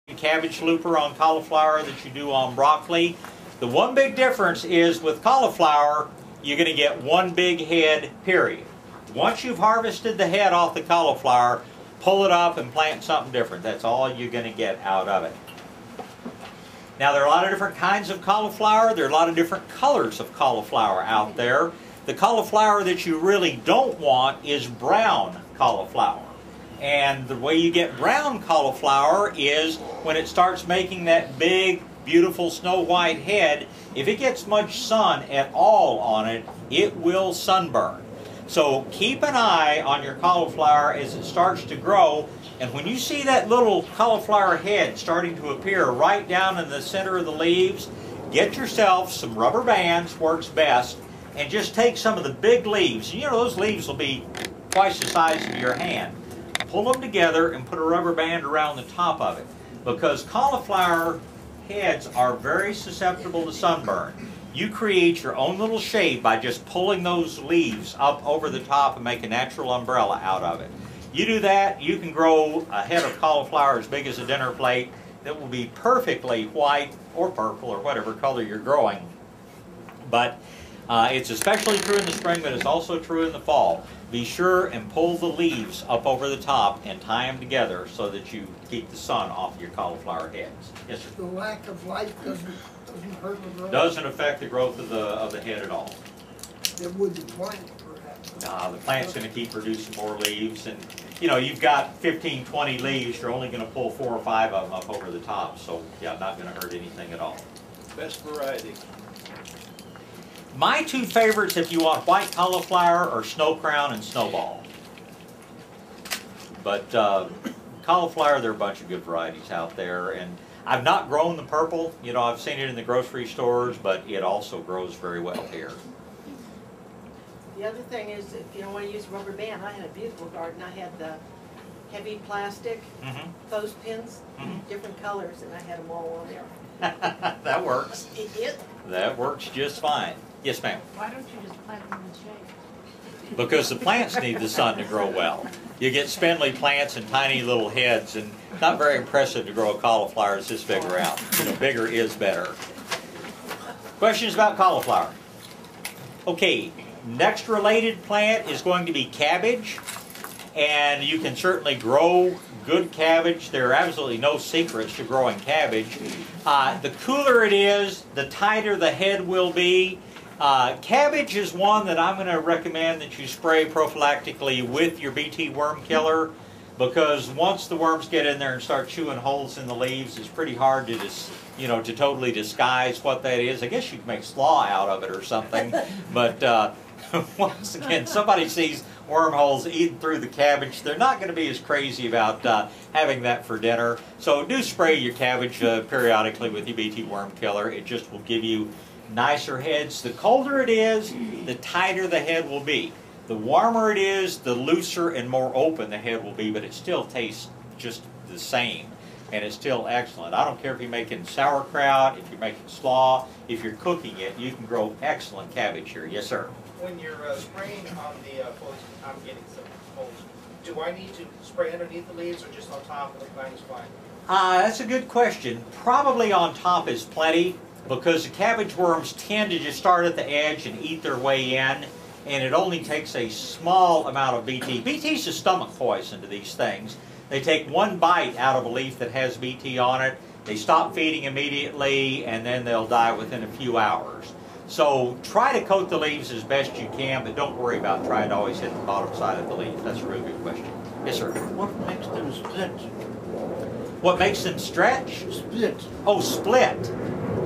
cabbage looper on cauliflower that you do on broccoli. The one big difference is with cauliflower, you're going to get one big head, period. Once you've harvested the head off the cauliflower, pull it up and plant something different. That's all you're going to get out of it. Now, there are a lot of different kinds of cauliflower. There are a lot of different colors of cauliflower out there. The cauliflower that you really don't want is brown cauliflower. And the way you get brown cauliflower is when it starts making that big, beautiful snow white head. If it gets much sun at all on it, it will sunburn. So keep an eye on your cauliflower as it starts to grow. And when you see that little cauliflower head starting to appear right down in the center of the leaves, get yourself some rubber bands, works best, and just take some of the big leaves. You know, those leaves will be twice the size of your hand. Pull them together and put a rubber band around the top of it, because cauliflower heads are very susceptible to sunburn. You create your own little shade by just pulling those leaves up over the top and make a natural umbrella out of it. You do that, you can grow a head of cauliflower as big as a dinner plate that will be perfectly white or purple or whatever color you're growing. But it's especially true in the spring, but it's also true in the fall. Be sure and pull the leaves up over the top and tie them together so that you keep the sun off your cauliflower heads. Yes, sir? The lack of light doesn't hurt the growth? Doesn't affect the growth of the head at all. It would the plant, perhaps? The plant's going to keep producing more leaves. And, you know, you've got 15, 20 leaves. You're only going to pull 4 or 5 of them up over the top. So, yeah, not going to hurt anything at all. Best variety. My two favorites, if you want white cauliflower, are Snow Crown and Snowball. But cauliflower, there are a bunch of good varieties out there. And I've not grown the purple. You know, I've seen it in the grocery stores, but it also grows very well here. The other thing is, if you don't want to use rubber band, I had a beautiful garden. I had the heavy plastic clothespins, different colors, and I had them all on there. That works. It did. That works just fine. Yes, ma'am. Why don't you just plant them in the shade? Because the plants need the sun to grow well. You get spindly plants and tiny little heads, and not very impressive to grow a cauliflower that's this big around. You know, bigger is better. Questions about cauliflower? Okay, next related plant is going to be cabbage. And you can certainly grow good cabbage. There are absolutely no secrets to growing cabbage. The cooler it is, the tighter the head will be. Cabbage is one that I'm going to recommend that you spray prophylactically with your BT worm killer, because once the worms get in there and start chewing holes in the leaves, it's pretty hard to to totally disguise what that is. I guess you can make slaw out of it or something, but once again, somebody sees wormholes eating through the cabbage, they're not going to be as crazy about having that for dinner. So do spray your cabbage periodically with your BT worm killer. It just will give you nicer heads. The colder it is, the tighter the head will be. The warmer it is, the looser and more open the head will be, but it still tastes just the same. And it's still excellent. I don't care if you're making sauerkraut, if you're making slaw, if you're cooking it, you can grow excellent cabbage here. Yes, sir? When you're spraying on the foliage, I'm getting some foliage. Do I need to spray underneath the leaves or just on top of the plant is fine? That's a good question. Probably on top is plenty, because the cabbage worms tend to just start at the edge and eat their way in, and it only takes a small amount of BT. BT is a stomach poison to these things. They take one bite out of a leaf that has BT on it, they stop feeding immediately, and then they'll die within a few hours. So try to coat the leaves as best you can, but don't worry about trying to always hit the bottom side of the leaf. That's a really good question. Yes, sir? What makes them split? What makes them stretch? Split. Oh, split.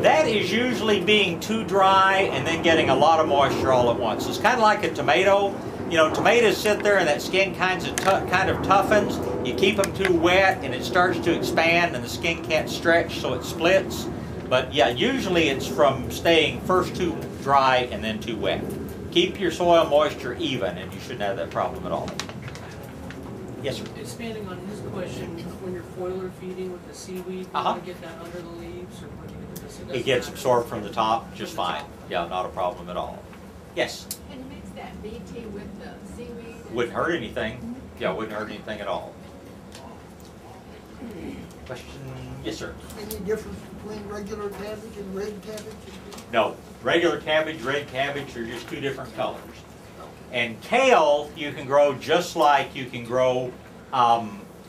That is usually being too dry and then getting a lot of moisture all at once. It's kind of like a tomato. You know, tomatoes sit there and that skin kind of toughens. You keep them too wet and it starts to expand and the skin can't stretch, so it splits. But yeah, usually it's from staying first too dry and then too wet. Keep your soil moisture even and you shouldn't have that problem at all. Yes, sir? Expanding on his question, when you're foliar feeding with the seaweed, you want to get that under the leaves? Or it gets absorbed from the top just fine. Yeah, not a problem at all. Yes? Can you mix that BT with the seaweed? Wouldn't hurt anything. Yeah, wouldn't hurt anything at all. Question? Yes, sir. Any difference between regular cabbage and red cabbage? No. Regular cabbage, red cabbage are just two different colors. And kale you can grow just like you can grow,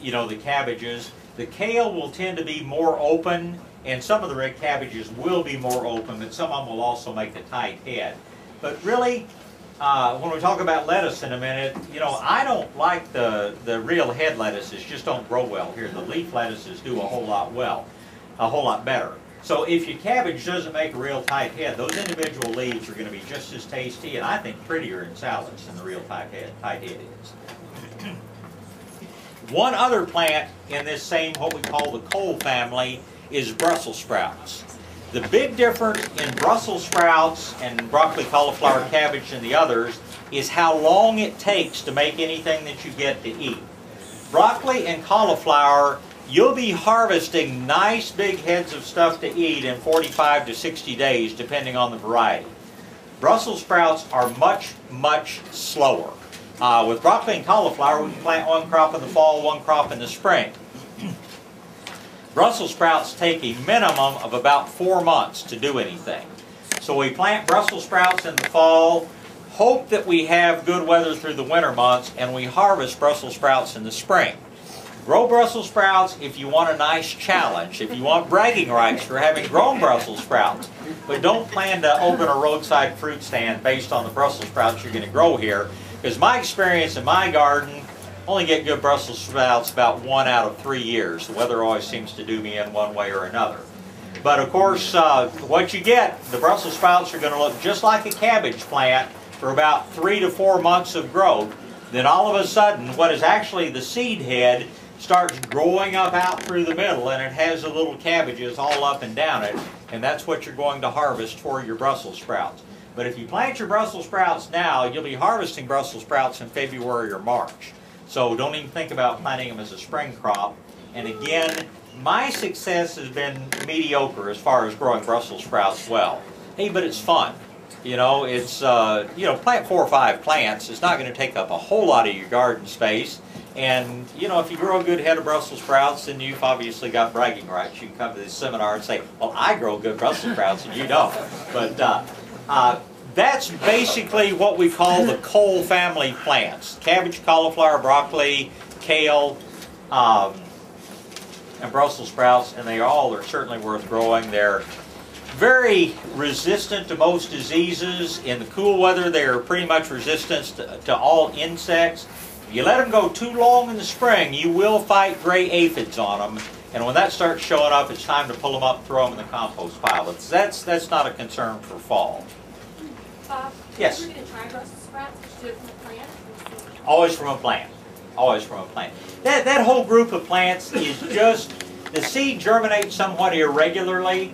you know, the cabbages. The kale will tend to be more open, and some of the red cabbages will be more open, but some of them will also make the tight head. But really, when we talk about lettuce in a minute, you know, I don't like the real head lettuces, just don't grow well here. The leaf lettuces do a whole lot better. So if your cabbage doesn't make a real tight head, those individual leaves are going to be just as tasty and I think prettier in salads than the real tight head is. One other plant in this same, what we call the cole family, is Brussels sprouts. The big difference in Brussels sprouts and broccoli, cauliflower, cabbage, and the others is how long it takes to make anything that you get to eat. Broccoli and cauliflower, you'll be harvesting nice big heads of stuff to eat in 45 to 60 days, depending on the variety. Brussels sprouts are much, much slower. With broccoli and cauliflower, we can plant one crop in the fall, one crop in the spring. Brussels sprouts take a minimum of about 4 months to do anything. So we plant Brussels sprouts in the fall, hope that we have good weather through the winter months, and we harvest Brussels sprouts in the spring. Grow Brussels sprouts if you want a nice challenge, if you want bragging rights for having grown Brussels sprouts. But don't plan to open a roadside fruit stand based on the Brussels sprouts you're going to grow here. Because my experience in my garden, only get good Brussels sprouts about 1 out of 3 years. The weather always seems to do me in one way or another. But of course, what you get, the Brussels sprouts are going to look just like a cabbage plant for about 3 to 4 months of growth. Then all of a sudden, what is actually the seed head starts growing up out through the middle, and it has the little cabbages all up and down it, and that's what you're going to harvest for your Brussels sprouts. But if you plant your Brussels sprouts now, you'll be harvesting Brussels sprouts in February or March. So don't even think about planting them as a spring crop. And again, my success has been mediocre as far as growing Brussels sprouts well. Hey, but it's fun. You know, it's, you know, plant 4 or 5 plants. It's not going to take up a whole lot of your garden space. And, you know, if you grow a good head of Brussels sprouts, then you've obviously got bragging rights. You can come to this seminar and say, well, I grow good Brussels sprouts and you don't. But that's basically what we call the cole family plants. Cabbage, cauliflower, broccoli, kale, and Brussels sprouts. And they all are certainly worth growing. They're very resistant to most diseases. In the cool weather, they're pretty much resistant to all insects. If you let them go too long in the spring, you will fight gray aphids on them. And when that starts showing up, it's time to pull them up, throw them in the compost pile. That's not a concern for fall. Yes? Are you going to try Brussels sprouts? Did you do it from a plant? Always from a plant. Always from a plant. That whole group of plants is just, the seed germinates somewhat irregularly.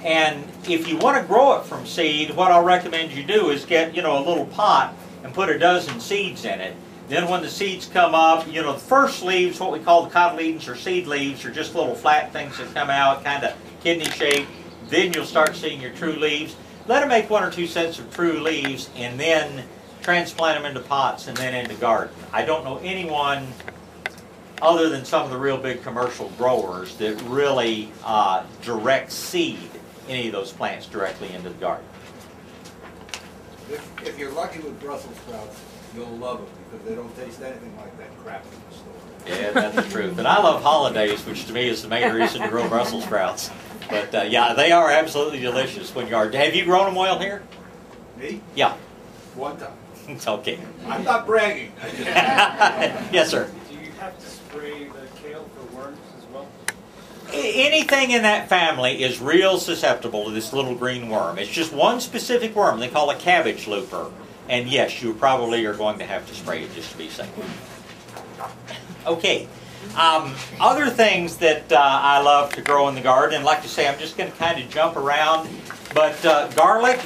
And if you want to grow it from seed, what I'll recommend you do is get, you know, a little pot and put a dozen seeds in it. Then when the seeds come up, you know, the first leaves, what we call the cotyledons or seed leaves, are just little flat things that come out, kind of kidney shaped. Then you'll start seeing your true leaves. Let them make 1 or 2 sets of true leaves, and then transplant them into pots and then into garden. I don't know anyone other than some of the real big commercial growers that really direct seed any of those plants directly into the garden. If you're lucky with Brussels sprouts, you'll love them because they don't taste anything like that crap in the store. Yeah, that's the truth. And I love holidays, which to me is the main reason to grow Brussels sprouts. But yeah, they are absolutely delicious when you are. Have you grown them well here? Me? Yeah. 1 time. It's okay. I'm not bragging. Yes, sir. Do you have to spray the kale for worms as well? Anything in that family is real susceptible to this little green worm. It's just one specific worm they call a cabbage looper. And yes, you probably are going to have to spray it just to be safe. Okay. Other things that I love to grow in the garden, and like I say, I'm just going to kind of jump around, but garlic.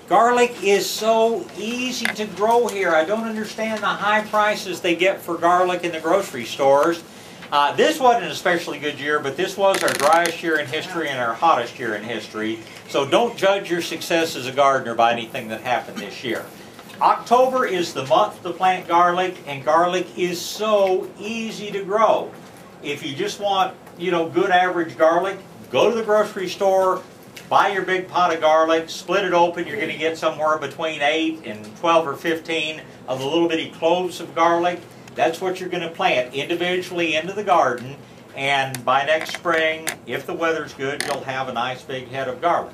Garlic is so easy to grow here. I don't understand the high prices they get for garlic in the grocery stores. This wasn't an especially good year, but this was our driest year in history and our hottest year in history. So don't judge your success as a gardener by anything that happened this year. October is the month to plant garlic, and garlic is so easy to grow. If you just want, good average garlic, go to the grocery store, buy your big pot of garlic, split it open. You're going to get somewhere between 8 and 12 or 15 of the little bitty cloves of garlic. That's what you're going to plant individually into the garden. And by next spring, if the weather's good, you'll have a nice big head of garlic.